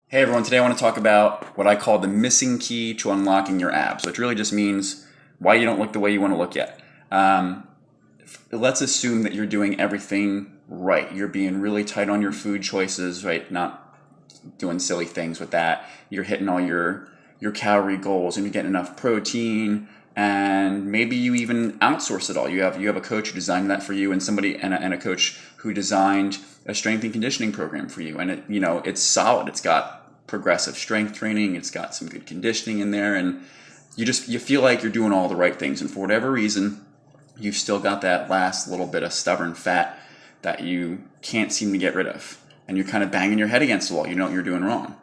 Hey everyone, today I want to talk about what I call the missing key to unlocking your abs, which really just means why you don't look the way you want to look yet. Let's assume that you're doing everything right. You're being really tight on your food choices, right? Not doing silly things with that. You're hitting all your calorie goals and you're getting enough protein, and maybe you even outsource it all. You have a coach who designed that for you, and a coach who designed a strength and conditioning program for you, and it's solid. It's got progressive strength training, it's got some good conditioning in there, and you feel like you're doing all the right things, and for whatever reason you've still got that last little bit of stubborn fat that you can't seem to get rid of, and you're kind of banging your head against the wall. You know what you're doing wrong.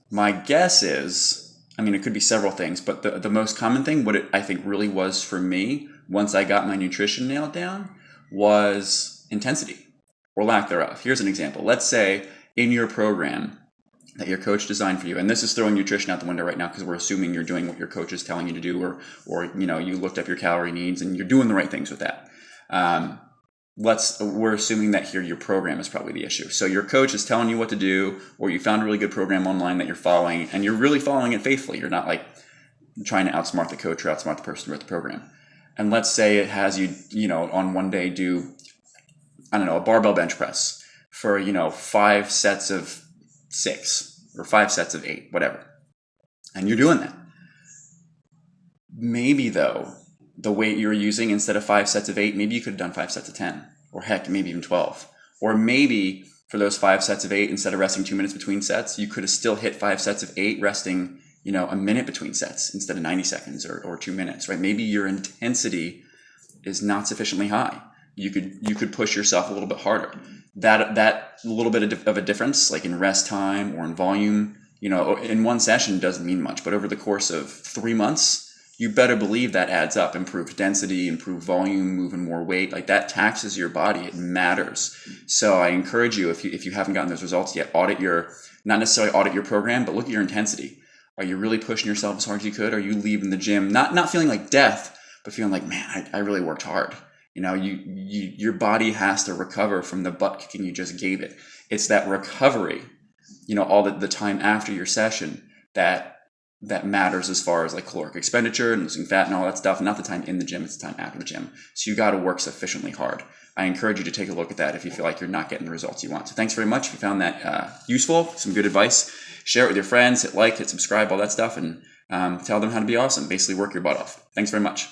My guess is, it could be several things, but the most common thing, I think really was for me once I got my nutrition nailed down, was intensity or lack thereof. Here's an example. Let's say in your program that your coach designed for you, and this is throwing nutrition out the window right now because we're assuming you're doing what your coach is telling you to do, or you looked up your calorie needs and you're doing the right things with that. We're assuming that here your program is probably the issue. So your coach is telling you what to do, or you found a really good program online that you're following, and you're really following it faithfully. You're not like trying to outsmart the coach or outsmart the person who wrote the program. And let's say it has you, on one day do, a barbell bench press for, 5 sets of 6 or 5 sets of 8, whatever. And you're doing that. Maybe though, the weight you're using, instead of 5 sets of 8, maybe you could have done 5 sets of 10, or heck, maybe even 12. Or maybe for those 5 sets of 8, instead of resting 2 minutes between sets, you could have still hit 5 sets of 8, resting, a minute between sets instead of 90 seconds or 2 minutes, right? Maybe your intensity is not sufficiently high. You could push yourself a little bit harder. That little bit of a difference, like in rest time or in volume, in one session doesn't mean much, but over the course of 3 months, you better believe that adds up. Improved density, improved volume, moving more weight, like that taxes your body. It matters. So I encourage you, if you haven't gotten those results yet, not necessarily audit your program, but look at your intensity. Are you really pushing yourself as hard as you could? Are you leaving the gym not feeling like death, but feeling like, man, I really worked hard? Your body has to recover from the butt kicking you just gave it. It's that recovery, all the time after your session that matters as far as like caloric expenditure and losing fat and all that stuff. Not the time in the gym, it's the time after the gym. So you got to work sufficiently hard. I encourage you to take a look at that if you feel like you're not getting the results you want. So thanks very much. If you found that useful, some good advice, share it with your friends, hit like, hit subscribe, all that stuff, and tell them how to be awesome. Basically work your butt off. Thanks very much.